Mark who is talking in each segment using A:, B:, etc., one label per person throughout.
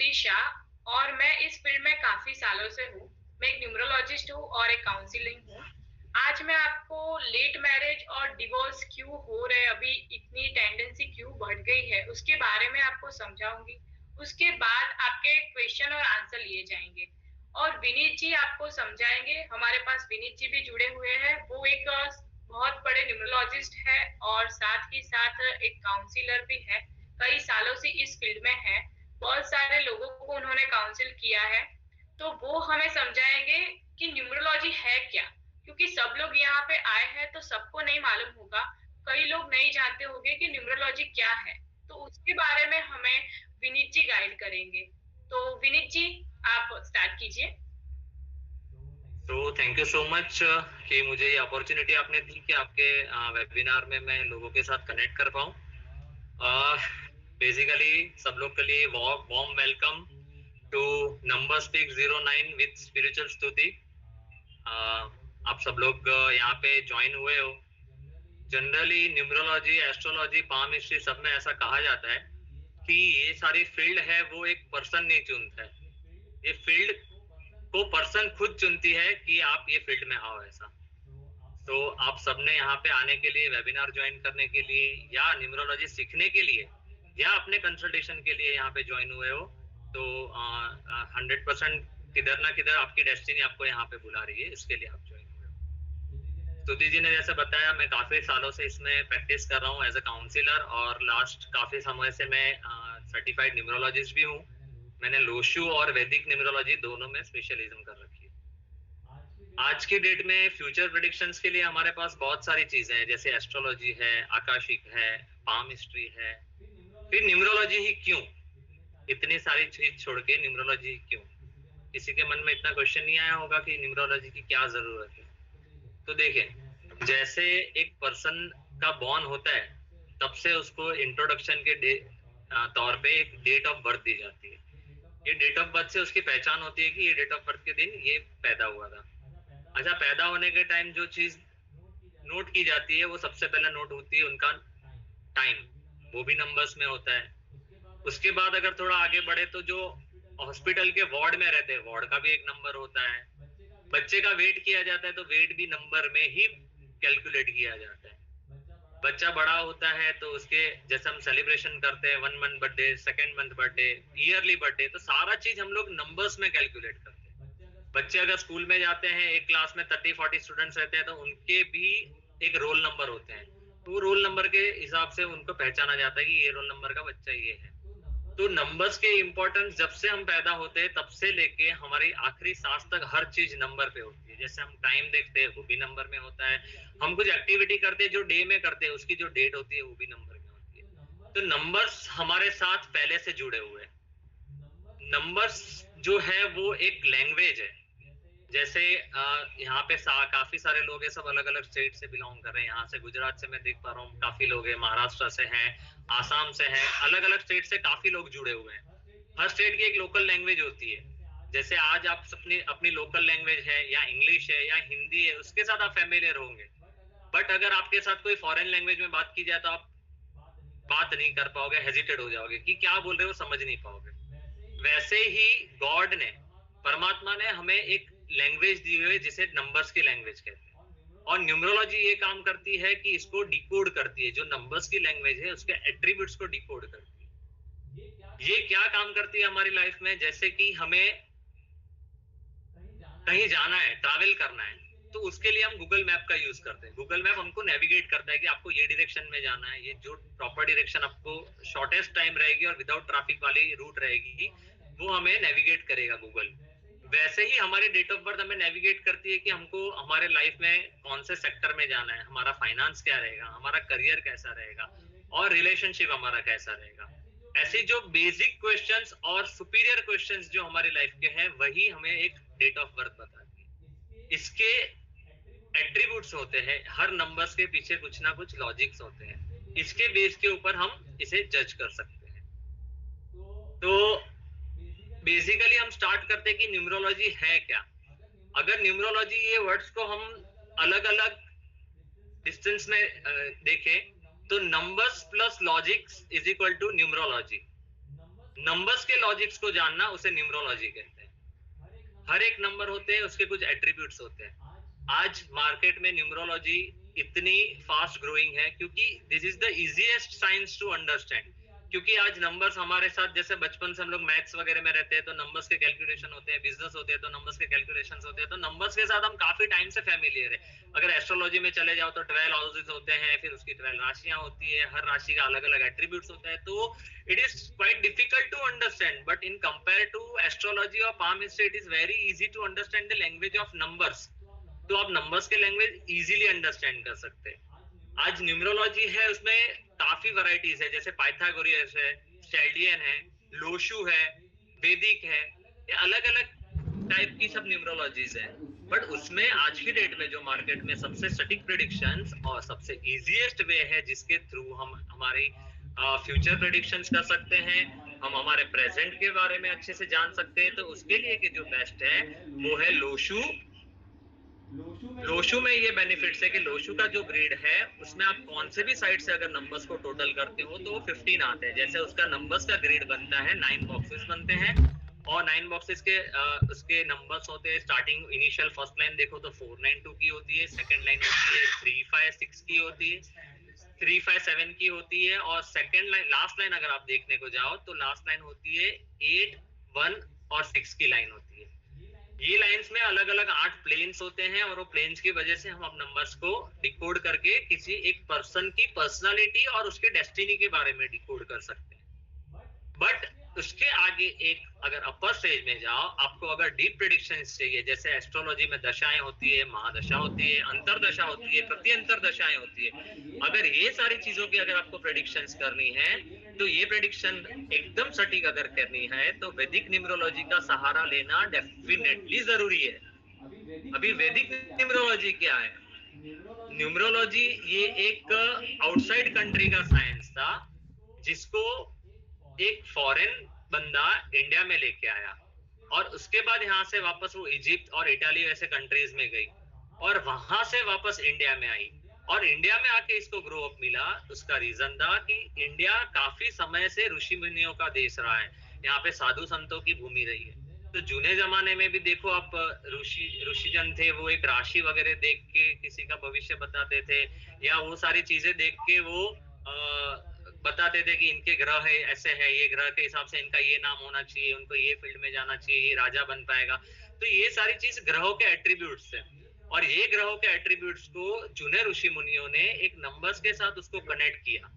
A: विनिति शाह और मैं इस फील्ड में काफी सालों से हूँ। मैं एक न्यूमरोलॉजिस्ट हूँ और एक काउंसलिंग हूँ। आज मैं आपको लेट मैरिज और डिवोर्स क्यों हो रहे, अभी इतनी टेंडेंसी क्यों बढ़ गई है, उसके बारे में आपको समझाऊंगी। उसके बाद आपके क्वेश्चन और आंसर लिए जाएंगे और विनीत जी आपको समझाएंगे। हमारे पास विनीत जी भी जुड़े हुए हैं। वो एक बहुत बड़े न्यूमरोलॉजिस्ट है और साथ ही साथ एक काउंसलर भी है। कई सालों से इस फील्ड में है। बहुत सारे लोगों को उन्होंने काउंसिल किया है। तो वो हमें समझाएंगे कि न्यूमरोलॉजी है क्या, क्योंकि सब लोग यहाँ पे आए हैं तो सबको नहीं मालूम होगा। कई लोग नहीं जानते होंगे कि न्यूमरोलॉजी क्या है। तो उसके बारे में हमें विनीत जी गाइड करेंगे। तो विनीत जी आप स्टार्ट कीजिए।
B: तो थैंक यू सो मच कि मुझे ये अपॉर्चुनिटी आपने दी कि आपके वेबिनार में मैं लोगों के साथ कनेक्ट कर पाऊँ। बेसिकली सब लोग के लिए warm welcome to number speak 09 with spiritual Stuti. आप सब लोग यहाँ पे ज्वाइन हुए हो। Generally numerology, astrology, palmistry सब में ऐसा कहा जाता है कि ये सारी फील्ड है वो एक पर्सन नहीं चुनता है, ये फील्ड को पर्सन खुद चुनती है कि आप ये फील्ड में आओ ऐसा। तो आप सबने यहाँ पे आने के लिए, वेबिनार ज्वाइन करने के लिए या न्यूमरोलॉजी सीखने के लिए या अपने कंसल्टेशन के लिए यहाँ पे ज्वाइन हुए हो, तो 100% किधर ना किधर आपकी डेस्टिनी आपको यहाँ पे बुला रही है, इसके लिए आप ज्वाइन हुए हो। स्तुति जी ने जैसे बताया, मैं काफी सालों से इसमें प्रैक्टिस कर रहा हूँ एज अ काउंसिलर और लास्ट काफी समय से मैं सर्टिफाइड न्यूमरोलॉजिस्ट भी हूँ। मैंने लोशु और वैदिक न्यूमरोलॉजी दोनों में स्पेशलिज्म कर रखी है। आज की डेट में फ्यूचर प्रेडिक्शंस के लिए हमारे पास बहुत सारी चीजें हैं, जैसे एस्ट्रोलॉजी है, आकाशिक है, पाम हिस्ट्री है। फिर न्यूमरोलॉजी ही क्यों? इतनी सारी चीज छोड़ के न्यूमरोलॉजी क्यों? किसी के मन में इतना क्वेश्चन नहीं आया होगा कि न्यूमरोलॉजी की क्या जरूरत है। तो देखें, जैसे एक पर्सन का बॉर्न होता है तब से उसको इंट्रोडक्शन के तौर पे एक डेट ऑफ बर्थ दी जाती है। ये डेट ऑफ बर्थ से उसकी पहचान होती है कि ये डेट ऑफ बर्थ के दिन ये पैदा हुआ था। अच्छा, पैदा होने के टाइम जो चीज नोट की जाती है वो सबसे पहले नोट होती है उनका टाइम, वो भी नंबर्स में होता है। उसके बाद अगर थोड़ा आगे बढ़े तो जो हॉस्पिटल के वार्ड में रहते हैं, वार्ड का भी एक नंबर होता है। बच्चे का वेट किया जाता है तो वेट भी नंबर में ही कैलकुलेट किया जाता है। बच्चा बड़ा होता है तो उसके जैसे हम सेलिब्रेशन करते हैं, 1 month birthday, 2nd month birthday, yearly birthday, तो सारा चीज हम लोग नंबर्स में कैलकुलेट करते हैं। बच्चे अगर स्कूल में जाते हैं, एक क्लास में 30-40 स्टूडेंट्स रहते हैं तो उनके भी एक रोल नंबर होते हैं। तो वो रोल नंबर के हिसाब से उनको पहचाना जाता है कि ये रोल नंबर का बच्चा ये है। तो नंबर्स के इम्पोर्टेंस जब से हम पैदा होते हैं तब से लेके हमारी आखिरी सांस तक हर चीज नंबर पे होती है। जैसे हम टाइम देखते हैं वो भी नंबर में होता है। हम कुछ एक्टिविटी करते हैं जो डे में करते हैं उसकी जो डेट होती है वो भी नंबर में होती है। तो नंबर्स हमारे साथ पहले से जुड़े हुए हैं। नंबर्स जो है वो एक लैंग्वेज है। जैसे यहाँ पे काफी सारे लोग हैं, सब अलग अलग स्टेट से बिलोंग कर रहे हैं। यहाँ से गुजरात से मैं देख पा रहा हूँ काफी लोग हैं, महाराष्ट्र से हैं, आसाम से हैं, अलग अलग स्टेट से काफी लोग जुड़े हुए हैं। हर स्टेट की एक लोकल लैंग्वेज होती है। जैसे आज आप अपनी अपनी लोकल लैंग्वेज है या इंग्लिश है या हिंदी है, उसके साथ आप फेमिलियर होंगे। बट अगर आपके साथ कोई फॉरेन लैंग्वेज में बात की जाए तो आप बात नहीं कर पाओगे, हेजिटेट हो जाओगे कि क्या बोल रहे हो, समझ नहीं पाओगे। वैसे ही गॉड ने, परमात्मा ने हमें एक लैंग्वेज दी हुई है जिसे नंबर्स की लैंग्वेज कहते हैं। और न्यूमरोलॉजी ये काम करती है कि इसको डिकोड करती है। जो नंबर्स की लैंग्वेज है उसके एट्रीब्यूट्स को डिकोड करती है। ये क्या काम करती है हमारी लाइफ में? जैसे कि हमें कहीं जाना है, ट्रैवल करना है, तो उसके लिए हम गूगल मैप का यूज करते हैं। गूगल मैप हमको नेविगेट करता है कि आपको ये डायरेक्शन में जाना है, ये जो प्रॉपर डायरेक्शन आपको शॉर्टेस्ट टाइम रहेगी और विदाउट ट्रैफिक वाली रूट रहेगी वो हमें नेविगेट करेगा गूगल। वैसे ही हमारी डेट ऑफ बर्थ हमें नेविगेट करती है कि हमको हमारे लाइफ में कौन से सेक्टर में जाना है, हमारा फाइनेंस क्या रहेगा, हमारा करियर कैसा रहेगा और रिलेशनशिप हमारा कैसा रहेगा। ऐसी जो बेसिक क्वेश्चंस और सुपीरियर क्वेश्चंस जो हमारी लाइफ के हैं वही हमें एक डेट ऑफ बर्थ बताती है। इसके एट्रीब्यूट्स होते हैं, हर नंबर्स के पीछे कुछ ना कुछ लॉजिक्स होते हैं। इसके बेस के ऊपर हम इसे जज कर सकते हैं। तो बेसिकली हम स्टार्ट करते हैं कि न्यूमरोलॉजी है क्या। अगर न्यूमरोलॉजी ये वर्ड्स को हम अलग अलग डिस्टेंस में देखें तो numbers plus logics is equal to numerology. Numbers के लॉजिक्स को जानना उसे न्यूमरोलॉजी कहते हैं। हर एक नंबर होते हैं, उसके कुछ एट्रीब्यूट्स होते हैं। आज मार्केट में न्यूमरोलॉजी इतनी फास्ट ग्रोइंग है क्योंकि this is the easiest science to understand. क्योंकि आज नंबर्स हमारे साथ, जैसे बचपन से हम लोग मैथ्स वगैरह में रहते हैं तो नंबर्स के कैलकुलेशन होते हैं, बिजनेस होते हैं तो नंबर्स के कैलकुलेशंस होते हैं, तो नंबर्स के साथ हम काफी टाइम से फैमिलियर है। अगर एस्ट्रोलॉजी में चले जाओ तो 12 हाउसेस होते हैं, फिर उसकी 12 राशियां होती है, हर राशि का अलग अलग एट्रीब्यूट्स होता है, तो it is quite difficult to understand, but in compared to astrology or palmistry it is very easy to understand the language of numbers। तो आप नंबर्स के लैंग्वेज इजीली अंडरस्टैंड कर सकते हैं। आज न्यूमरोलॉजी है, उसमें काफी वैरायटीज है, जैसे पाइथागोरस है, स्टैलियन है, लोशु है, वैदिक है, ये अलग अलग टाइप की सब न्यूमरोलॉजीज है। बट उसमें आज की डेट में जो मार्केट में सबसे सटीक प्रेडिक्शंस और सबसे इजीएस्ट वे है जिसके थ्रू हम हमारी फ्यूचर प्रेडिक्शंस कर सकते हैं, हम हमारे प्रेजेंट के बारे में अच्छे से जान सकते हैं, तो उसके लिए कि जो बेस्ट है वो है लोशु। लोशु में ये बेनिफिट्स है कि लोशु का जो ग्रिड है उसमें आप कौन से भी साइड से अगर नंबर्स को टोटल करते हो तो वो 15 आते हैं। जैसे उसका नंबर्स का ग्रिड बनता है, 9 बॉक्सेस बनते हैं, और 9 बॉक्सेस के उसके नंबर्स होते हैं। स्टार्टिंग इनिशियल फर्स्ट लाइन देखो तो 492 की होती है, सेकंड लाइन होती है 356 की होती है, 357 की होती है, और सेकंड लाइन लास्ट लाइन अगर आप देखने को जाओ तो लास्ट लाइन होती है 8, 1 और 6 की लाइन होती है। ये लाइंस में अलग अलग 8 प्लेन्स होते हैं, और वो प्लेन्स की वजह से हम अब नंबर्स को डिकोड करके किसी एक पर्सन की पर्सनालिटी और उसके डेस्टिनी के बारे में डिकोड कर सकते हैं। बट उसके आगे एक अगर अपर स्टेज में जाओ, आपको अगर डीप प्रेडिक्शंस चाहिए, जैसे एस्ट्रोलॉजी में दशाएं होती है, महादशा होती है, अंतरदशा होती है, प्रत्यंतर दशाएं होती है, अगर ये सारी चीजों की अगर आपको प्रेडिक्शंस करनी है तो ये प्रेडिक्शन एकदम सटीक अगर करनी है तो वैदिक न्यूमरोलॉजी का सहारा लेना डेफिनेटली जरूरी है। अभी वैदिक न्यूमरोलॉजी क्या है? न्यूमरोलॉजी ये एक आउटसाइड कंट्री का साइंस था जिसको एक फॉरेन बंदा इंडिया में लेके आया, और उसके बाद यहाँ से वापस वो इजिप्ट और इटाली ऐसे कंट्रीज में गई, और वहां से वापस इंडिया में आई, और इंडिया में आके इसको ग्रो अप मिला। उसका रीजन था कि इंडिया काफी समय से ऋषि मुनियों का देश रहा है, यहाँ पे साधु संतों की भूमि रही है। तो जूने जमाने में भी देखो आप, ऋषिजन थे, वो एक राशि वगैरह देख के किसी का भविष्य बताते थे, या वो सारी चीजें देख के वो बताते थे कि इनके ग्रह है ऐसे है, ये ग्रह के हिसाब से इनका ये नाम होना चाहिए, उनको ये फील्ड में जाना चाहिए, ये राजा बन पाएगा। तो ये सारी चीज ग्रहों के एट्रीब्यूट्स है, और ये ग्रहों के एट्रीब्यूट्स को जूने ऋषि मुनियों ने एक नंबर्स के साथ उसको कनेक्ट किया।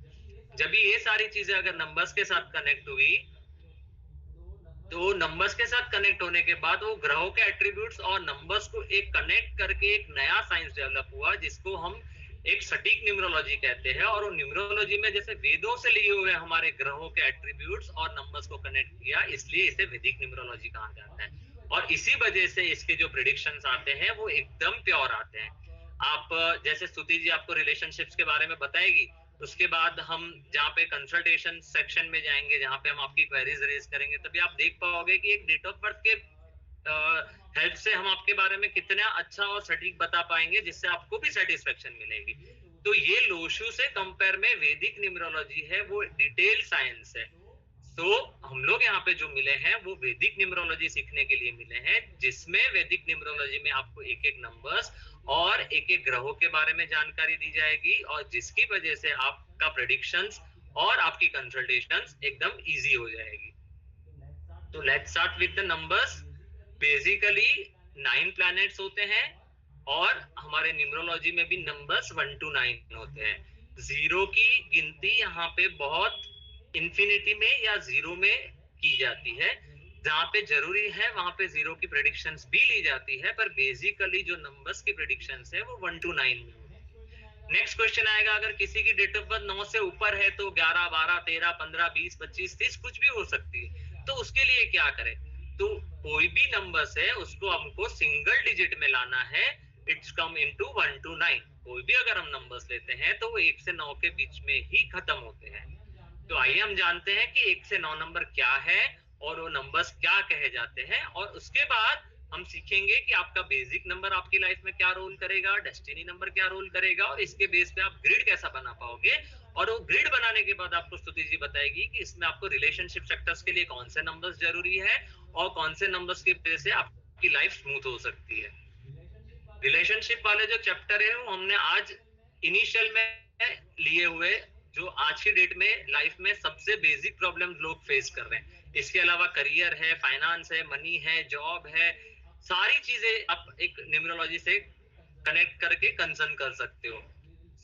B: जब ये सारी चीजें अगर नंबर्स के साथ कनेक्ट हुई, तो नंबर्स के साथ कनेक्ट होने के बाद वो ग्रहों के एट्रीब्यूट्स और नंबर्स को एक कनेक्ट करके एक नया साइंस डेवलप हुआ जिसको हम एक सटीक न्यूमरोलॉजी कहते हैं। और वो न्यूमरोलॉजी में जैसे वेदों से लिए हुए हमारे ग्रहों के एट्रीब्यूट्स और नंबर्स को कनेक्ट किया, इसलिए इसे वैदिक न्यूमरोलॉजी कहा जाता है। और इसी वजह से इसके जो प्रेडिक्शंस आते हैं वो एकदम प्योर आते हैं। आप जैसे स्तुति जी आपको रिलेशनशिप्स के बारे में बताएगी, उसके बाद हम जहाँ पे कंसल्टेशन सेक्शन में जाएंगे, जहाँ पे हम आपकी क्वेरीज रेज करेंगे, तभी आप देख पाओगे कि एक डेट ऑफ बर्थ के हेल्प से हम आपके बारे में कितना अच्छा और सटीक बता पाएंगे, जिससे आपको भी सेटिस्फेक्शन मिलेगी। तो ये लोशु से कंपेयर में वैदिक न्यूमरोलॉजी है वो डिटेल साइंस है। तो हम लोग यहाँ पे जो मिले हैं वो वैदिक न्यूमरोलॉजी सीखने के लिए मिले हैं, जिसमें वैदिक न्यूमरोलॉजी में आपको एक एक नंबर्स और एक एक ग्रहों के बारे में जानकारी दी जाएगी, और जिसकी वजह से आपका प्रेडिक्शंस और आपकी कंसल्टेशंस एकदम इजी हो जाएगी। तो let's start with the numbers. Basically 9 planets होते हैं, और हमारे न्यूमरोलॉजी में भी नंबर्स 1 to 9 होते हैं। जीरो की गिनती यहाँ पे बहुत इंफिनिटी में या जीरो में की जाती है, जहाँ पे जरूरी है वहां पे जीरो की प्रेडिक्शंस भी ली जाती है, पर बेसिकली जो नंबर्स की प्रेडिक्शंस है वो 1 to 9 में होती है। नेक्स्ट क्वेश्चन आएगा, अगर किसी की डेट ऑफ बर्थ 9 से ऊपर है तो 11, 12, 13, 15, 20, 25, 30 कुछ भी हो सकती है। तो उसके लिए क्या करें? तो कोई भी नंबर्स है उसको हमको सिंगल डिजिट में लाना है। It's come into 1 to 9। कोई भी अगर हम नंबर्स लेते हैं तो वो 1 से 9 के बीच में ही खत्म होते हैं। तो आइए हम जानते हैं कि 1 से 9 नंबर क्या है और वो नंबर्स क्या कहे जाते हैं, और उसके बाद हम सीखेंगे कि आपका बेसिक नंबर आपकी लाइफ में क्या रोल करेगा, डेस्टिनी नंबर क्या रोल करेगा, और इसके बेस पे आप ग्रिड कैसा बना पाओगे, और वो ग्रिड बनाने के बाद आपको स्तुति जी बताएगी कि इसमें आपको रिलेशनशिप सेक्टर्स के लिए कौन से नंबर्स जरूरी है और कौन से नंबर्स की वजह से आपकी लाइफ स्मूथ हो सकती है। रिलेशनशिप वाले जो चैप्टर है वो हमने आज इनिशियल में लिए हुए, जो आज की डेट में लाइफ में सबसे बेसिक प्रॉब्लम्स लोग फेस कर रहे हैं। इसके अलावा करियर है, फाइनेंस है, मनी है, जॉब है, सारी चीजें आप एक न्यूमरोलॉजी से कनेक्ट करके कंसर्न कर सकते हो।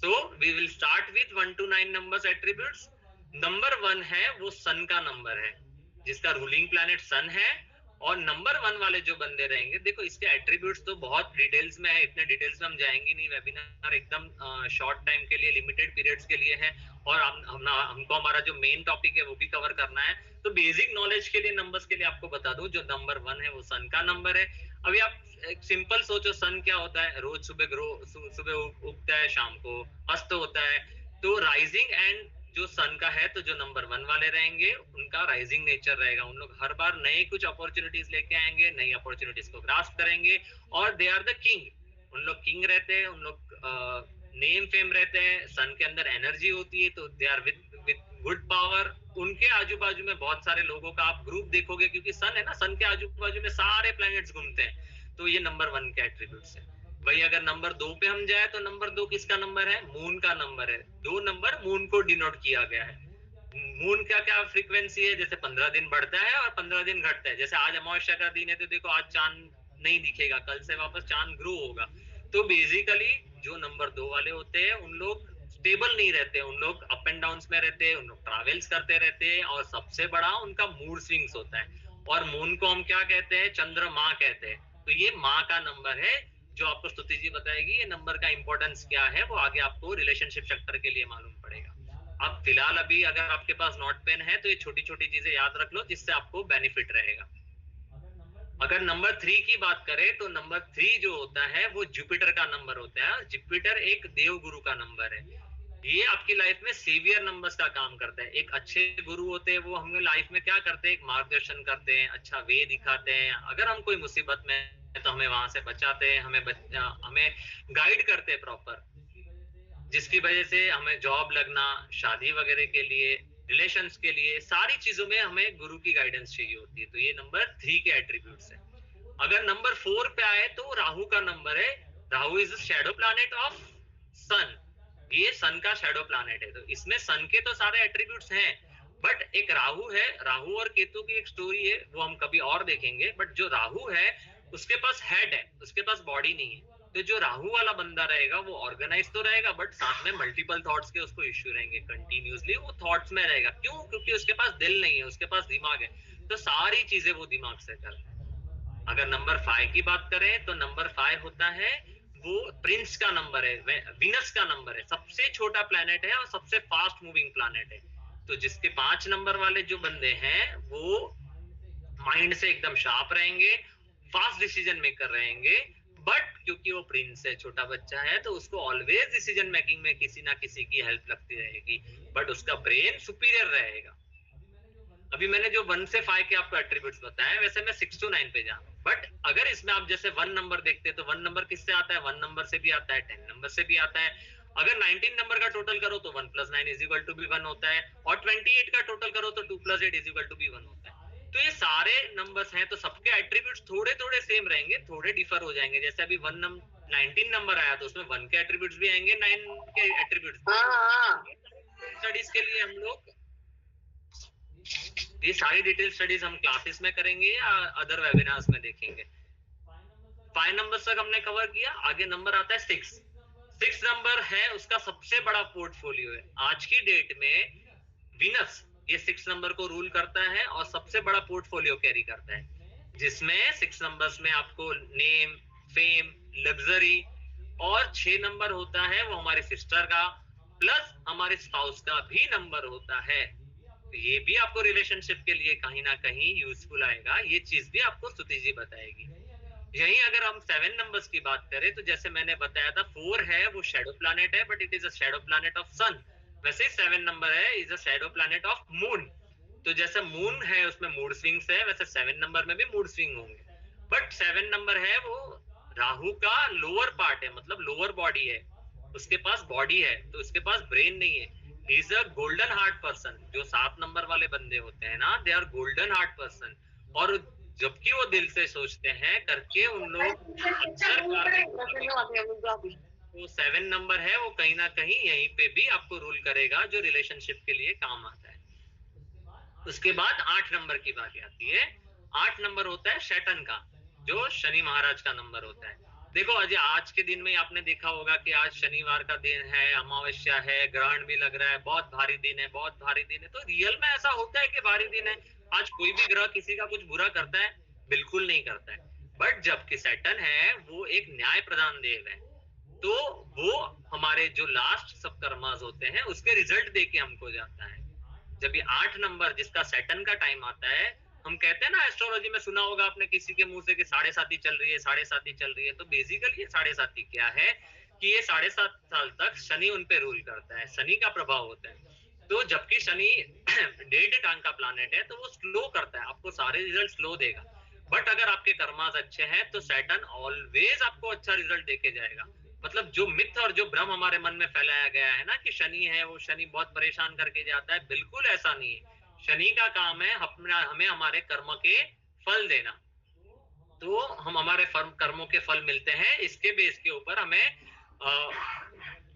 B: So we will start with 1 to 9 numbers attributes. Number 1 है वो सन का नंबर है, जिसका रूलिंग प्लैनेट सन है। और नंबर 1 वाले जो बंदे रहेंगे, देखो इसके एट्रीब्यूट्स तो बहुत डिटेल्स में है, इतने डिटेल्स में हम जाएंगे नहीं, वेबिनार एकदम शॉर्ट टाइम के लिए, लिमिटेड पीरियड्स के लिए है और हमको हमारा जो मेन टॉपिक है वो भी कवर करना है। तो बेसिक नॉलेज के लिए नंबर्स के लिए आपको बता दूं, जो नंबर 1 है वो सन का नंबर है। अभी आप सिंपल सोचो, सन क्या होता है? रोज सुबह उगता है, शाम को अस्त होता है। तो राइजिंग एंड जो सन का है, तो जो नंबर 1 वाले रहेंगे उनका राइजिंग नेचर रहेगा। उन लोग हर बार नए कुछ अपॉर्चुनिटीज लेके आएंगे, नई अपॉर्चुनिटीज को ग्रास्प करेंगे और दे आर द किंग। उन लोग किंग रहते हैं, उन लोग नेम फेम रहते हैं, सन के अंदर एनर्जी होती है, तो they are with good power. उनके आजू बाजू में बहुत सारे लोगों का आप ग्रुप देखोगे, क्योंकि सन है ना, सन के आजू बाजू में सारे प्लैनेट्स घूमते हैं। तो ये नंबर 1 के एट्रीब्यूट्स है। वही अगर नंबर 2 पे हम जाए, तो नंबर 2 किसका नंबर है? मून का नंबर है। 2 नंबर मून को डिनोट किया गया है। मून का क्या फ्रीक्वेंसी है? जैसे 15 दिन बढ़ता है और 15 दिन घटता है। जैसे आज अमावस्या का दिन है, तो देखो आज चांद नहीं दिखेगा, कल से वापस चांद ग्रो होगा। तो बेसिकली जो नंबर 2 वाले होते हैं उन लोग स्टेबल नहीं रहते, उन लोग अप एंड डाउन में रहते हैं, उन लोग ट्रैवल्स करते रहते हैं और सबसे बड़ा उनका मूड स्विंग्स होता है। और मून को हम क्या कहते हैं? चंद्रमा कहते हैं। तो ये माँ का नंबर है, जो आपको स्तुति जी बताएगी। ये नंबर का इंपॉर्टेंस क्या है वो आगे आपको रिलेशनशिप सेक्टर के लिए मालूम पड़ेगा। अब फिलहाल अभी अगर आपके पास नोट पेन है तो ये छोटी छोटी चीजें याद रख लो, जिससे आपको बेनिफिट रहेगा। अगर नंबर 3 की बात करें, तो नंबर 3 जो होता है वो जुपिटर का नंबर होता है। जुपिटर एक देव गुरु का नंबर है। ये आपकी लाइफ में सेवियर नंबर्स का काम करता है। एक अच्छे गुरु होते हैं, वो हमें लाइफ में क्या करते हैं? एक मार्गदर्शन करते हैं, अच्छा वे दिखाते हैं। अगर हम कोई मुसीबत में है तो हमें वहां से बचाते हैं, हमें गाइड करते हैं प्रॉपर, जिसकी वजह से हमें जॉब लगना, शादी वगैरह के लिए, रिलेशंस के लिए, सारी चीजों में हमें गुरु की गाइडेंस चाहिए होती है। तो ये नंबर 3 के एट्रीब्यूट्स है। अगर नंबर 4 पे आए तो राहु का नंबर है। Rahu is shadow planet of sun. ये सन का शैडो प्लैनेट है। तो इसमें सन के तो सारे एट्रीब्यूट्स हैं, बट एक राहु है। राहु और केतु की एक स्टोरी है, वो हम कभी और देखेंगे। बट जो राहु है उसके पास हेड है, उसके पास बॉडी नहीं है। तो जो राहु वाला बंदा रहेगा वो ऑर्गेनाइज तो रहेगा, बट साथ में मल्टीपल थॉट्स के उसको इश्यू रहेंगे। कंटिन्यूसली वो थॉट्स में रहेगा। क्यों? क्योंकि उसके पास दिल नहीं है, उसके पास दिमाग है। तो सारी चीजें वो दिमाग से करता है। अगर नंबर 5 की बात करें, तो नंबर 5 होता है वो प्रिंस का नंबर है, विनस का नंबर है। सबसे छोटा प्लैनेट है और सबसे फास्ट मूविंग प्लैनेट है। तो जिसके 5 नंबर वाले जो बंदे हैं वो माइंड से एकदम शार्प रहेंगे, फास्ट डिसीजन मेकर रहेंगे। बट क्योंकि वो प्रिंस है, छोटा बच्चा है, तो उसको ऑलवेज डिसीजन मेकिंग में किसी ना किसी की हेल्प लगती रहेगी, बट उसका ब्रेन सुपीरियर रहेगा। अभी मैंने जो 1 से 5 के आपको एट्रीब्यूट्स बताए, वैसे मैं 6 to 9 पे जा। बट अगर इसमें आप जैसे 1 नंबर देखते हैं, तो 1 नंबर किससे आता है? 1 नंबर से भी आता है, 10 नंबर से भी आता है। अगर 19 नंबर का टोटल करो तो 1 + 9 = 1 होता है। और 28 का टोटल करो तो 2 + 8 = 1 होता है। तो ये सारे नंबर्स हैं, तो सबके एट्रीब्यूट्स थोड़े थोड़े सेम रहेंगे, थोड़े डिफर हो जाएंगे। जैसे अभी 19 नंबर आया तो उसमें 1 के एट्रीब्यूट्स भी आएंगे, 9 के एट्रीब्यूट्स भी। स्टडीज के लिए हम लोग ये सारी डिटेल स्टडीज हम क्लासेस में करेंगे या अदर वेबिनार्स में देखेंगे। 5 नंबर तक हमने कवर किया। आगे नंबर आता है 6 नंबर है, उसका सबसे बड़ा पोर्टफोलियो है। आज की डेट में विनस ये 6 नंबर को रूल करता है और सबसे बड़ा पोर्टफोलियो कैरी करता है, जिसमें 6 नंबर्स में आपको नेम, फेम, लग्जरी, और 6 नंबर होता है वो हमारे सिस्टर का, प्लस हमारे स्पाउस का भी नंबर होता है। तो ये भी आपको रिलेशनशिप के लिए कहीं ना कहीं यूजफुल आएगा। ये चीज भी आपको स्तुति जी बताएगी। यही अगर हम 7 नंबर्स की बात करें, तो जैसे मैंने बताया था 4 है वो शैडो प्लैनेट है, but it is a shadow planet of sun. वैसे 7 नंबर है is a shadow planet of moon. तो जैसे मून है उसमें मूड स्विंग्स है, वैसे 7 नंबर में भी मूड स्विंग होंगे। बट 7 नंबर है वो राहु का लोअर पार्ट है, मतलब लोअर बॉडी है। उसके पास बॉडी है तो उसके पास ब्रेन नहीं है। Is a golden heart person. जो 7 नंबर वाले बंदे होते हैं ना, they are golden heart person. और जबकि वो दिल से सोचते हैं करके उन लोग अक्सर वो 7 नंबर है, वो कहीं ना कहीं यहीं पे भी आपको रूल करेगा, जो रिलेशनशिप के लिए काम आता है। उसके बाद 8 नंबर की बात आती है। 8 नंबर होता है शैतान का, जो शनि महाराज का नंबर होता है। देखो अजय, आज के दिन में आपने देखा होगा कि आज शनिवार का दिन है, अमावस्या है, ग्रहण भी लग रहा है, बहुत भारी दिन है, बहुत भारी दिन है। तो रियल में ऐसा होता है कि भारी दिन है? आज कोई भी ग्रह किसी का कुछ बुरा करता है? बिल्कुल नहीं करता है। बट जबकि सैटर्न है वो एक न्याय प्रधान देव है, तो वो हमारे जो लास्ट सब कर्मास होते हैं उसके रिजल्ट दे के हमको जाता है। जब ये 8 नंबर जिसका सैटर्न का टाइम आता है, हम कहते हैं ना, एस्ट्रोलॉजी में सुना होगा आपने किसी के मुंह से कि 7.5 चल रही है, 7.5 चल रही है। तो बेसिकली ये 7.5 क्या है कि ये 7.5 साल तक शनि उन पे रूल करता है, शनि का प्रभाव होता है। तो जबकि शनि डेढ़ टांग का प्लानेट है, तो वो स्लो करता है, आपको सारे रिजल्ट स्लो देगा। बट अगर आपके कर्मास अच्छे हैं तो सैटर्न ऑलवेज आपको अच्छा रिजल्ट देके जाएगा। मतलब जो मिथ और जो भ्रम हमारे मन में फैलाया गया है ना कि शनि है वो शनि बहुत परेशान करके जाता है, बिल्कुल ऐसा नहीं है। शनि का काम है हमें हमारे कर्म के फल देना। तो हम हमारे कर्मों के फल मिलते हैं, इसके बेस के ऊपर हमें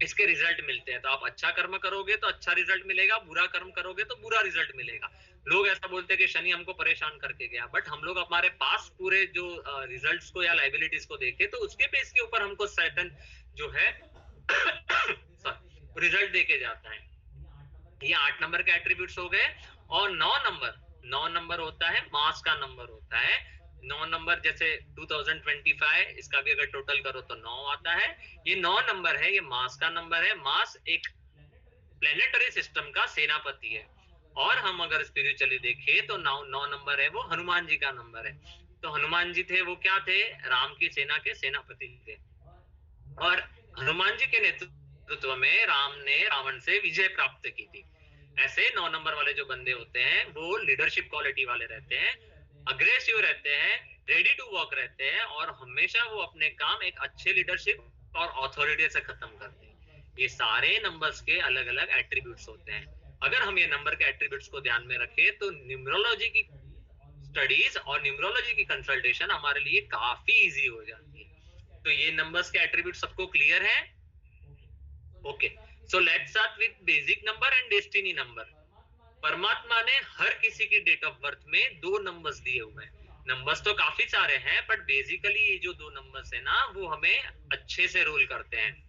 B: इसके रिजल्ट मिलते हैं। तो आप अच्छा कर्म करोगे तो अच्छा रिजल्ट मिलेगा, बुरा कर्म करोगे तो बुरा रिजल्ट मिलेगा। लोग ऐसा बोलते हैं कि शनि हमको परेशान करके गया, बट हम लोग हमारे पास पूरे जो रिजल्ट्स को या लाइबिलिटीज को देखे तो उसके बेस के ऊपर हमको सैटर्न जो है रिजल्ट देके जाता है। ये 8 नंबर के एट्रीब्यूट्स हो गए। और 9 नंबर होता है मास का नंबर होता है। 9 नंबर जैसे 2025, इसका भी अगर टोटल करो तो 9 आता है। ये 9 नंबर है, ये मास का नंबर है। मास एक प्लेनेटरी सिस्टम का सेनापति है। और हम अगर स्पिरिचुअली देखें तो 9 नंबर है वो हनुमान जी का नंबर है। तो हनुमान जी थे वो क्या थे? राम की सेना के सेनापति थे। और हनुमान जी के नेतृत्व में राम ने रावण से विजय प्राप्त की थी। ऐसे 9 नंबर वाले जो बंदे होते हैं वो लीडरशिप क्वालिटी वाले रहते हैं, अग्रेसिव रहते हैं, रेडी टू वर्क रहते हैं, और हमेशा वो अपने काम एक अच्छे लीडरशिप और ऑथोरिटी से खत्म करते हैं। ये सारे नंबर्स के अलग अलग एट्रीब्यूट्स होते हैं। अगर हम ये नंबर के एट्रीब्यूट्स को ध्यान में रखें तो न्यूमरोलॉजी की स्टडीज और न्यूमरोलॉजी की कंसल्टेशन हमारे लिए काफी इजी हो जाती है। तो ये नंबर्स के एट्रीब्यूट सबको क्लियर है? Okay, so let's start with basic number and destiny number. परमात्मा ने हर किसी की डेट ऑफ बर्थ में 2 नंबर्स दिए हुए हैं। नंबर्स तो काफी सारे हैं, बट बेसिकली ये जो 2 नंबर्स है ना वो हमें अच्छे से रूल करते हैं।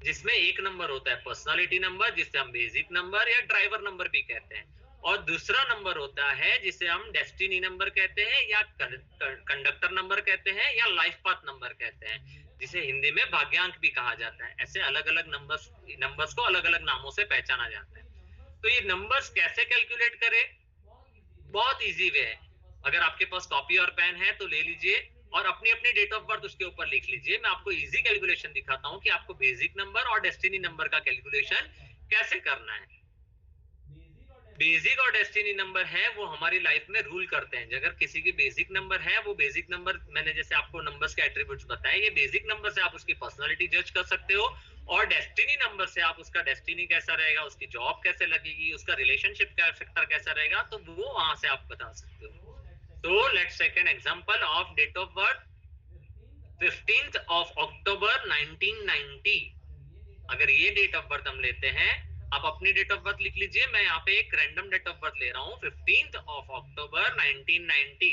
B: जिसमें एक नंबर होता है पर्सनालिटी नंबर, जिसे हम बेसिक नंबर या ड्राइवर नंबर भी कहते हैं। और दूसरा नंबर होता है जिसे हम डेस्टिनी नंबर कहते हैं, या कंडक्टर नंबर कहते हैं, या लाइफ पाथ नंबर कहते हैं, जिसे हिंदी में भाग्यांक भी कहा जाता है। ऐसे अलग अलग नंबर्स को अलग अलग नामों से पहचाना जाता है। तो ये नंबर्स कैसे कैलकुलेट करें? बहुत इजी वे है। अगर आपके पास कॉपी और पेन है तो ले लीजिए और अपनी अपनी डेट ऑफ बर्थ उसके ऊपर लिख लीजिए। मैं आपको इजी कैलकुलेशन दिखाता हूं कि आपको बेसिक नंबर और डेस्टिनी नंबर का कैलकुलेशन कैसे करना है। बेसिक और डेस्टिनी नंबर है वो हमारी लाइफ में रूल करते हैं। अगर किसी की बेसिक नंबर है, वो बेसिक नंबर मैंने जैसे आपको नंबर्स के एट्रीब्यूट्स बताए, ये बेसिक नंबर से आप उसकी पर्सनालिटी जज कर सकते हो, और डेस्टिनी नंबर से आप उसका डेस्टिनी कैसा रहेगा, उसकी जॉब कैसे लगेगी, उसका रिलेशनशिप का फैक्टर कैसा रहेगा, तो वो वहां से आप बता सकते हो। तो let's take an example of date of birth 15th of October 1990। अगर ये डेट ऑफ बर्थ हम लेते हैं, आप अपनी डेट ऑफ बर्थ लिख लीजिए, मैं यहाँ पे एक रैंडम डेट ऑफ बर्थ ले रहा हूँ 15th of October 1990।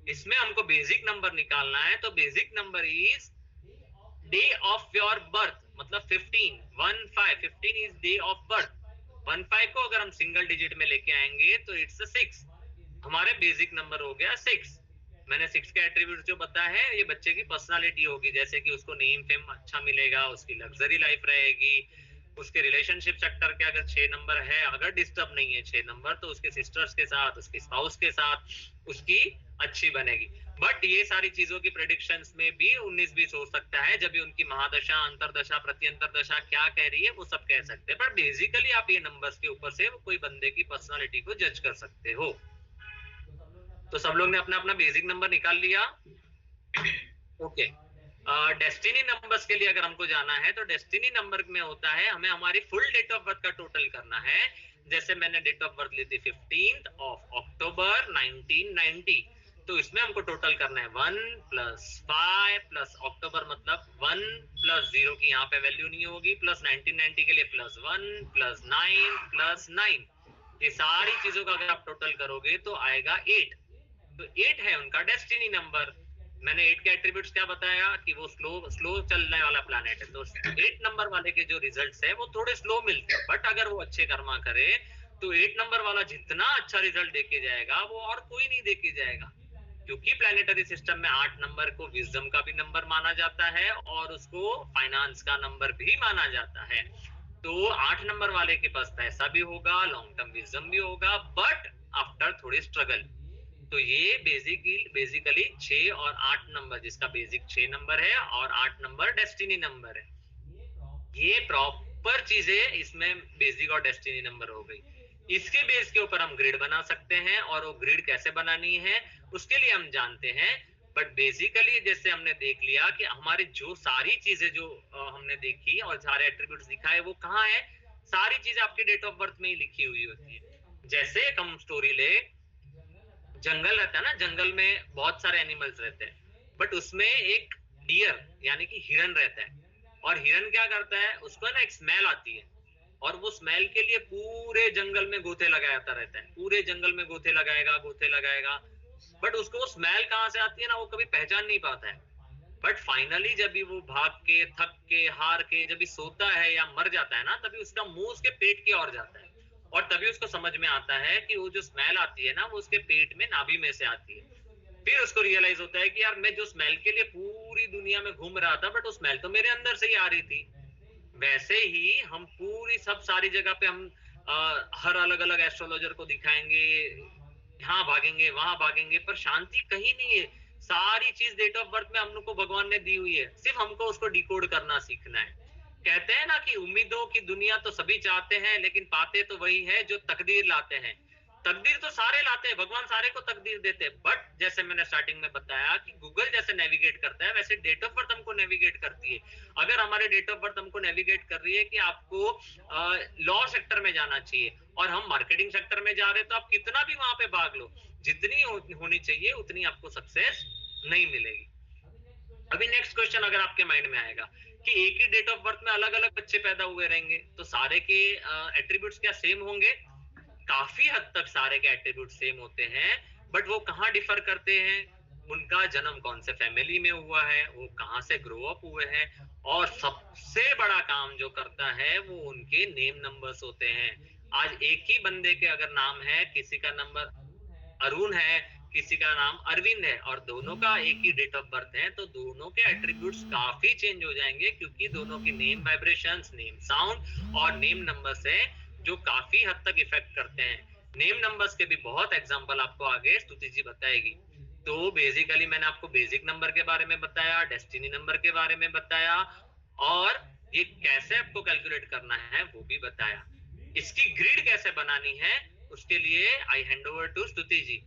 B: इसमें हमको बेसिक नंबर निकालना है, तो basic number is day of your birth, मतलब 15 इज डे ऑफ बर्थ। 15 को अगर हम सिंगल डिजिट में लेके आएंगे तो इट्स 6। हमारे बेसिक नंबर हो गया 6। मैंने 6 के एट्रीब्यूट जो बताया है, ये बच्चे की पर्सनालिटी होगी, जैसे कि उसको नेम फेम अच्छा मिलेगा, उसकी लग्जरी लाइफ रहेगी, उसके रिलेशनशिप सेक्टर के अगर 6 नंबर है, अगर डिस्टर्ब नहीं है 6 नंबर, तो उसके सिस्टर्स के साथ, उसके स्पाउस के साथ उसकी अच्छी बनेगी। बट ये सारी चीजों की प्रेडिक्शंस में भी 19-20 हो सकता है, जब भी उनकी महादशा, अंतरदशा, प्रत्यंतर दशा क्या कह रही है वो सब कह सकते हैं। पर बेसिकली आप ये नंबर्स के ऊपर से कोई बंदे की पर्सनालिटी को जज कर सकते हो। तो सब लोग ने अपना अपना बेसिक नंबर निकाल लिया? ओके। डेस्टिनी नंबर्स के लिए अगर हमको जाना है तो डेस्टिनी नंबर में होता है हमें हमारी फुल डेट ऑफ बर्थ का टोटल करना है। जैसे मैंने डेट ऑफ बर्थ ली थी 15th of October 1990, तो इसमें हमको टोटल करना है 1 + 5 + अक्टूबर मतलब 1 + 0 की यहाँ पे वैल्यू नहीं होगी, प्लस 1990 के लिए +1 + 9 + 9, ये सारी चीजों का अगर आप टोटल करोगे तो आएगा 8। तो 8 है उनका डेस्टिनी नंबर। मैंने 8 के एट्रीब्यूट्स क्या बताया कि वो स्लो चलने वाला प्लैनेट है, तो 8 नंबर वाले के जो रिजल्ट्स है वो थोड़े स्लो मिलते हैं, बट अगर वो अच्छे कर्मा करे तो 8 नंबर वाला जितना अच्छा रिजल्ट देके जाएगा वो और कोई नहीं देके जाएगा, क्योंकि प्लैनेटरी सिस्टम में 8 नंबर को विजडम का भी नंबर माना जाता है और उसको फाइनेंस का नंबर भी माना जाता है। तो 8 नंबर वाले के पास पैसा भी होगा, लॉन्ग टर्म विजडम भी होगा, बट आफ्टर थोड़ी स्ट्रगल। तो ये बेसिकली 6 और 8 नंबर, जिसका बेसिक 6 नंबर है और 8 नंबर डेस्टिनी नंबर है, ये प्रॉपर चीजें इसमें बेसिक और डेस्टिनी नंबर हो गई। इसके बेस के ऊपर हम ग्रिड बना सकते हैं, और वो ग्रिड कैसे बनानी है उसके लिए हम जानते हैं। बट बेसिकली जैसे हमने देख लिया कि हमारी जो सारी चीजें जो हमने देखी और सारे एट्रीब्यूट्स दिखाए वो कहाँ है, सारी चीजें आपकी डेट ऑफ बर्थ में ही लिखी हुई होती है। जैसे एक हम स्टोरी ले, जंगल रहता है ना, जंगल में बहुत सारे एनिमल्स रहते हैं, बट उसमें एक डियर यानी कि हिरन रहता है, और हिरन क्या करता है, उसको ना एक स्मेल आती है, और वो स्मेल के लिए पूरे जंगल में गोते लगाता रहता है, पूरे जंगल में गोते लगाएगा, बट उसको वो स्मेल कहाँ से आती है ना वो कभी पहचान नहीं पाता है। बट फाइनली जब भी वो भाग के, थक के, हार के जब भी सोता है या मर जाता है ना, तभी उसका मुंह उसके पेट की ओर जाता है, और तभी उसको समझ में आता है कि वो जो स्मेल आती है ना वो उसके पेट में, नाभि में से आती है। फिर उसको रियलाइज होता है कि यार मैं जो स्मेल के लिए पूरी दुनिया में घूम रहा था, बट वो स्मेल तो मेरे अंदर से ही आ रही थी। वैसे ही हम पूरी सब सारी जगह पे हम हर अलग अलग एस्ट्रोलॉजर को दिखाएंगे, यहाँ भागेंगे वहां भागेंगे, पर शांति कहीं नहीं है। सारी चीज डेट ऑफ बर्थ में हम लोग को भगवान ने दी हुई है, सिर्फ हमको उसको डिकोड करना सीखना है। कहते हैं ना कि उम्मीदों की दुनिया तो सभी चाहते हैं, लेकिन पाते तो वही है जो तकदीर लाते हैं। तकदीर तो सारे लाते हैं, भगवान सारे को तकदीर देते हैं, बट जैसे मैंने स्टार्टिंग में बताया कि गूगल जैसे नेविगेट करता है, वैसे डेट ऑफ बर्थ हमको नेविगेट करती है। अगर हमारे डेट ऑफ बर्थ हमको नेविगेट कर रही है कि आपको लॉ सेक्टर में जाना चाहिए, और हम मार्केटिंग सेक्टर में जा रहे हैं, तो आप कितना भी वहां पे भाग लो, जितनी होनी चाहिए उतनी आपको सक्सेस नहीं मिलेगी। अभी नेक्स्ट क्वेश्चन अगर आपके माइंड में आएगा कि एक ही डेट ऑफ बर्थ में अलग अलग बच्चे पैदा हुए रहेंगे, तो सारे के एट्रीब्यूट्स क्या सेम होंगे? काफी हद तक सारे के एट्रीब्यूट सेम होते हैं, बट वो कहाँ डिफर करते हैं, उनका जन्म कौन से फैमिली में हुआ है, वो कहाँ से ग्रो अप हुए हैं, और सबसे बड़ा काम जो करता है वो उनके नेम नंबर्स होते हैं। आज एक ही बंदे के अगर नाम है, किसी का नंबर अरुण है, किसी का नाम अरविंद है, और दोनों का एक ही डेट ऑफ बर्थ है, तो दोनों के एट्रीब्यूट्स काफी चेंज हो जाएंगे, क्योंकि दोनों की नेम वाइब्रेशंस, नेम साउंड और नेम नंबर्स है जो काफी हद तक इफेक्ट करते हैं। नेम नंबर्स के भी बहुत एग्जांपल आपको आगे स्तुति जी बताएगी। तो बेसिकली मैंने आपको बेसिक नंबर के बारे में बताया, डेस्टिनी नंबर के बारे में बताया, और ये कैसे आपको कैलकुलेट करना है वो भी बताया। इसकी ग्रिड कैसे बनानी है उसके लिए आई हैंड ओवर टू स्तुति जी।